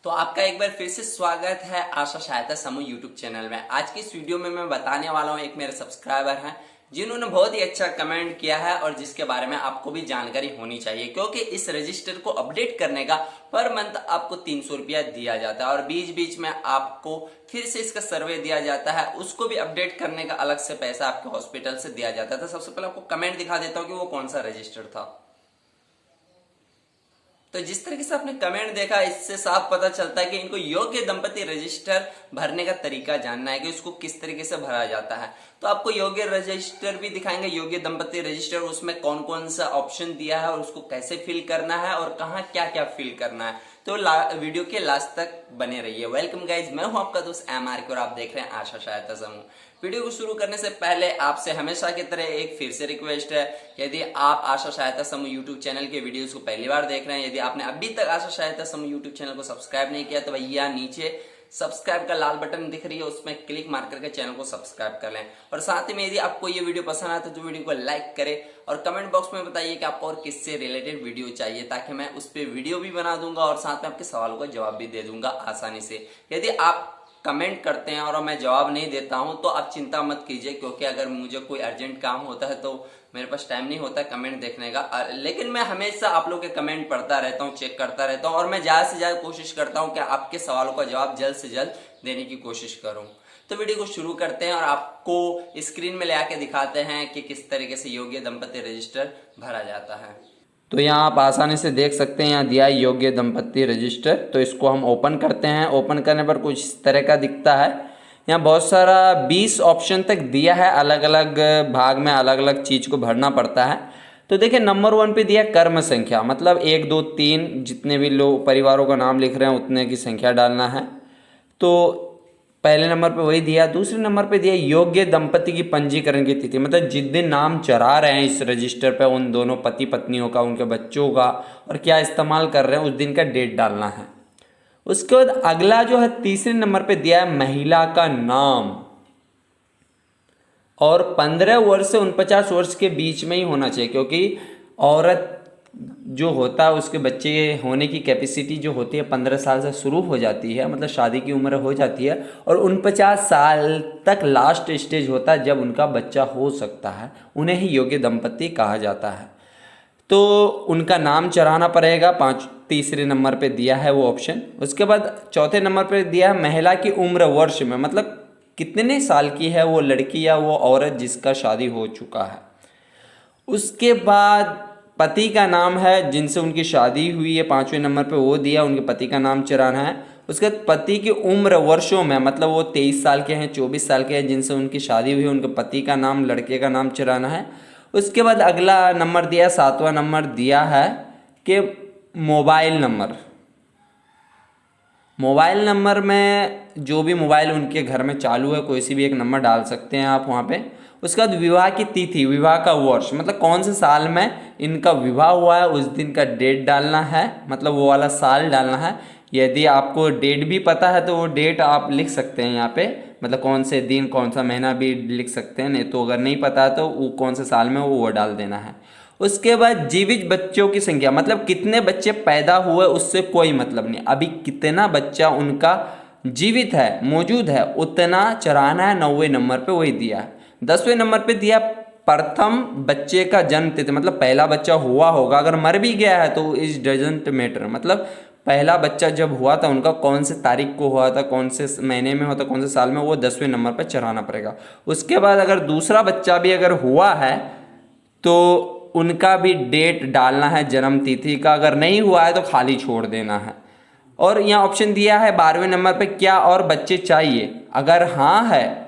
तो आपका एक बार फिर से स्वागत है आशा सहायता समूह यूट्यूब चैनल में। आज की इस वीडियो में मैं बताने वाला हूं, एक मेरे सब्सक्राइबर हैं जिन्होंने बहुत ही अच्छा कमेंट किया है और जिसके बारे में आपको भी जानकारी होनी चाहिए, क्योंकि इस रजिस्टर को अपडेट करने का पर मंथ आपको 300 रुपया दिया जाता है और बीच बीच में आपको फिर से इसका सर्वे दिया जाता है, उसको भी अपडेट करने का अलग से पैसा आपके हॉस्पिटल से दिया जाता है। तो सबसे पहले आपको कमेंट दिखा देता हूँ कि वो कौन सा रजिस्टर था। तो जिस तरीके से आपने कमेंट देखा, इससे साफ पता चलता है कि इनको योग्य दंपति रजिस्टर भरने का तरीका जानना है कि उसको किस तरीके से भरा जाता है। तो आपको योग्य रजिस्टर भी दिखाएंगे, योग्य दंपति रजिस्टर, उसमें कौन कौन सा ऑप्शन दिया है और उसको कैसे फिल करना है और कहाँ क्या क्या फिल करना है। तो वीडियो के लास्ट तक बने रहिए। वेलकम गाइज, मैं हूं आपका दोस्त MR और आप देख रहे हैं आशा सहायता समूह। वीडियो को शुरू करने से पहले आपसे हमेशा की तरह एक फिर से रिक्वेस्ट है, यदि आप आशा सहायता समूह यूट्यूब चैनल के वीडियोस को पहली बार देख रहे हैं, यदि आपने अभी तक आशा सहायता समूह यूट्यूब चैनल को सब्सक्राइब नहीं किया तो भैया नीचे सब्सक्राइब का लाल बटन दिख रही है, उसमें क्लिक मार करके चैनल को सब्सक्राइब कर लें। और साथ ही में यदि आपको ये वीडियो पसंद आए तो वीडियो को लाइक करें और कमेंट बॉक्स में बताइए कि आपको और किससे रिलेटेड वीडियो चाहिए, ताकि मैं उस पर वीडियो भी बना दूंगा और साथ में आपके सवालों का जवाब भी दे दूंगा आसानी से। यदि आप कमेंट करते हैं और मैं जवाब नहीं देता हूं तो आप चिंता मत कीजिए, क्योंकि अगर मुझे कोई अर्जेंट काम होता है तो मेरे पास टाइम नहीं होता कमेंट देखने का, लेकिन मैं हमेशा आप लोग के कमेंट पढ़ता रहता हूं, चेक करता रहता हूं और मैं ज्यादा से ज्यादा कोशिश करता हूं कि आपके सवालों का जवाब जल्द से जल्द देने की कोशिश करूं। तो वीडियो को शुरू करते हैं और आपको स्क्रीन में ले आके दिखाते हैं कि किस तरीके से योग्य दंपति रजिस्टर भरा जाता है। तो यहाँ आप आसानी से देख सकते हैं, यहाँ दिया है योग्य दंपति रजिस्टर। तो इसको हम ओपन करते हैं। ओपन करने पर कुछ इस तरह का दिखता है। यहाँ बहुत सारा 20 ऑप्शन तक दिया है, अलग अलग भाग में अलग अलग चीज़ को भरना पड़ता है। तो देखिए नंबर 1 पे दिया कर्म संख्या, मतलब 1 2 3 जितने भी लोग परिवारों का नाम लिख रहे हैं उतने की संख्या डालना है। तो पहले नंबर पे वही दिया। दूसरे नंबर पे दिया योग्य दंपति की पंजीकरण की तिथि, मतलब जिस दिन नाम चढ़ा रहे हैं इस रजिस्टर पे उन दोनों पति पत्नियों का, उनके बच्चों का और क्या इस्तेमाल कर रहे हैं उस दिन का डेट डालना है। उसके बाद अगला जो है तीसरे नंबर पे दिया है महिला का नाम, और 15 वर्ष से 49 वर्ष के बीच में ही होना चाहिए, क्योंकि औरत जो होता है उसके बच्चे होने की कैपेसिटी जो होती है 15 साल से शुरू हो जाती है, मतलब शादी की उम्र हो जाती है, और 49 साल तक लास्ट स्टेज होता है जब उनका बच्चा हो सकता है, उन्हें ही योग्य दंपति कहा जाता है। तो उनका नाम चढ़ाना पड़ेगा, तीसरे नंबर पे दिया है वो ऑप्शन। उसके बाद चौथे नंबर पे दिया है महिला की उम्र वर्ष में, मतलब कितने साल की है वो लड़की या वो औरत जिसका शादी हो चुका है। उसके बाद पति का नाम है जिनसे उनकी शादी हुई है, 5वें नंबर पे वो दिया, उनके पति का नाम चढ़ाना है। उसके बाद पति की उम्र वर्षों में, मतलब वो 23 साल के हैं, 24 साल के हैं, जिनसे उनकी शादी हुई है, उनके पति का नाम, लड़के का नाम चढ़ाना है। उसके बाद अगला नंबर दिया, 7वां नंबर दिया है कि मोबाइल नंबर। मोबाइल नंबर में जो भी मोबाइल उनके घर में चालू है कोई सी भी एक नंबर डाल सकते हैं आप वहाँ पे। उसके बाद विवाह की तिथि, विवाह का वर्ष, मतलब कौन से साल में इनका विवाह हुआ है उस दिन का डेट डालना है, मतलब वो वाला साल डालना है। यदि आपको डेट भी पता है तो वो डेट आप लिख सकते हैं यहाँ पे, मतलब कौन से दिन कौन सा महीना भी लिख सकते हैं, नहीं तो अगर नहीं पता है तो वो कौन से साल में वो डाल देना है। उसके बाद जीवित बच्चों की संख्या, मतलब कितने बच्चे पैदा हुए उससे कोई मतलब नहीं, अभी कितना बच्चा उनका जीवित है, मौजूद है, उतना चढ़ाना है। 9वें नंबर पे वही दिया है। 10वें नंबर पे दिया प्रथम बच्चे का जन्म तिथि, मतलब पहला बच्चा हुआ होगा, अगर मर भी गया है तो इस डजंट मैटर, मतलब पहला बच्चा जब हुआ था उनका कौन से तारीख को हुआ था, कौन से महीने में हुआ था, कौन से साल में, वो 10वें नंबर पर चढ़ाना पड़ेगा। उसके बाद अगर दूसरा बच्चा भी अगर हुआ है तो उनका भी डेट डालना है जन्म तिथि का, अगर नहीं हुआ है तो खाली छोड़ देना है। और यहाँ ऑप्शन दिया है 12वें नंबर पे क्या और बच्चे चाहिए, अगर हाँ है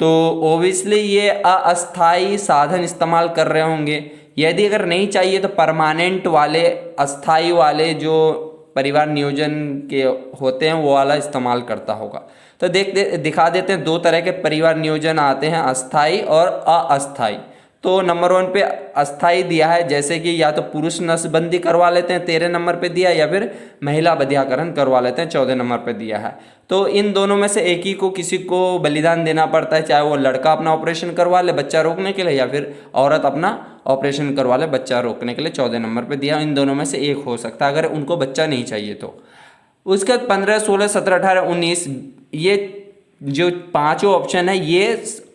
तो ओबियसली ये अस्थाई साधन इस्तेमाल कर रहे होंगे, यदि अगर नहीं चाहिए तो परमानेंट वाले, अस्थाई वाले जो परिवार नियोजन के होते हैं वो वाला इस्तेमाल करता होगा। तो दिखा देते हैं, 2 तरह के परिवार नियोजन आते हैं, अस्थाई और अस्थाई। तो नंबर 1 पे अस्थाई दिया है, जैसे कि या तो पुरुष नसबंदी करवा लेते हैं 13 नंबर पे दिया, या फिर महिला बधियाकरण करवा लेते हैं 14 नंबर पे दिया है। तो इन दोनों में से एक ही को किसी को बलिदान देना पड़ता है, चाहे वो लड़का अपना ऑपरेशन करवा ले बच्चा रोकने के लिए, या फिर औरत अपना ऑपरेशन करवा ले बच्चा रोकने के लिए। 14 नंबर पे दिया, इन दोनों में से एक हो सकता है अगर उनको बच्चा नहीं चाहिए तो। उसके बाद 15, 16, 17, 18, 19, ये जो पांचों ऑप्शन है ये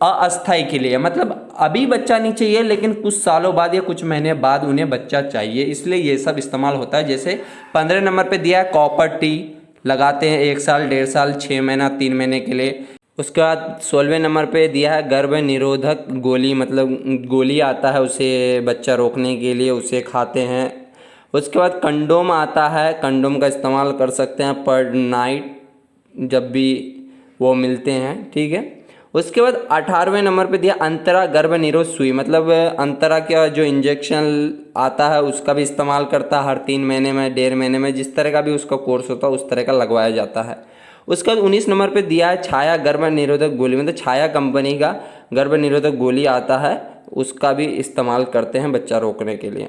अस्थाई के लिए है। मतलब अभी बच्चा नहीं चाहिए लेकिन कुछ सालों बाद या कुछ महीने बाद उन्हें बच्चा चाहिए, इसलिए ये सब इस्तेमाल होता है। जैसे 15 नंबर पे दिया है कॉपर टी, लगाते हैं 1 साल, 1.5 साल, 6 महीना, 3 महीने के लिए। उसके बाद 16वें नंबर पे दिया है गर्भ निरोधक गोली, मतलब गोली आता है उसे बच्चा रोकने के लिए, उसे खाते हैं। उसके बाद कंडोम आता है, कंडोम का इस्तेमाल कर सकते हैं पर नाइट जब भी वो मिलते हैं, ठीक है। उसके बाद 18वें नंबर पे दिया अंतरा गर्भ निरोध सुई, मतलब अंतरा का जो इंजेक्शन आता है उसका भी इस्तेमाल करता है, हर 3 महीने में, 1.5 महीने में, जिस तरह का भी उसका कोर्स होता है उस तरह का लगवाया जाता है। उसके बाद 19 नंबर पे दिया है छाया गर्भ निरोधक गोली, मतलब छाया कंपनी का गर्भ निरोधक गोली आता है, उसका भी इस्तेमाल करते हैं बच्चा रोकने के लिए।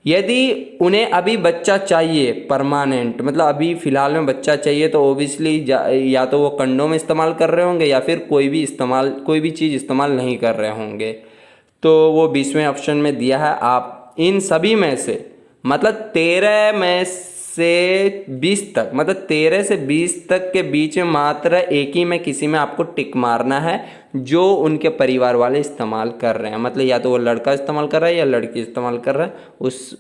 यदि उन्हें अभी बच्चा चाहिए परमानेंट, मतलब अभी फ़िलहाल में बच्चा चाहिए, तो ओबियसली या तो वो कंडोम इस्तेमाल कर रहे होंगे या फिर कोई भी चीज़ इस्तेमाल नहीं कर रहे होंगे। तो वो 20वें ऑप्शन में दिया है। आप इन सभी में से मतलब 13 में से 20 तक, मतलब 13 से 20 तक के बीच में मात्र एक ही में किसी में आपको टिक मारना है जो उनके परिवार वाले इस्तेमाल कर रहे हैं। मतलब या तो वो लड़का इस्तेमाल कर रहा है या लड़की इस्तेमाल कर रहा है, उस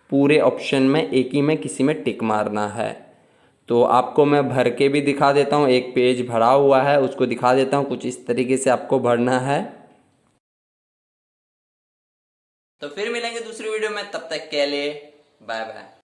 पूरे ऑप्शन में एक ही में किसी में टिक मारना है। तो आपको मैं भर के भी दिखा देता हूँ, एक पेज भरा हुआ है उसको दिखा देता हूँ, कुछ इस तरीके से आपको भरना है। तो फिर मिलेंगे दूसरी वीडियो में, तब तक के लिए बाय बाय।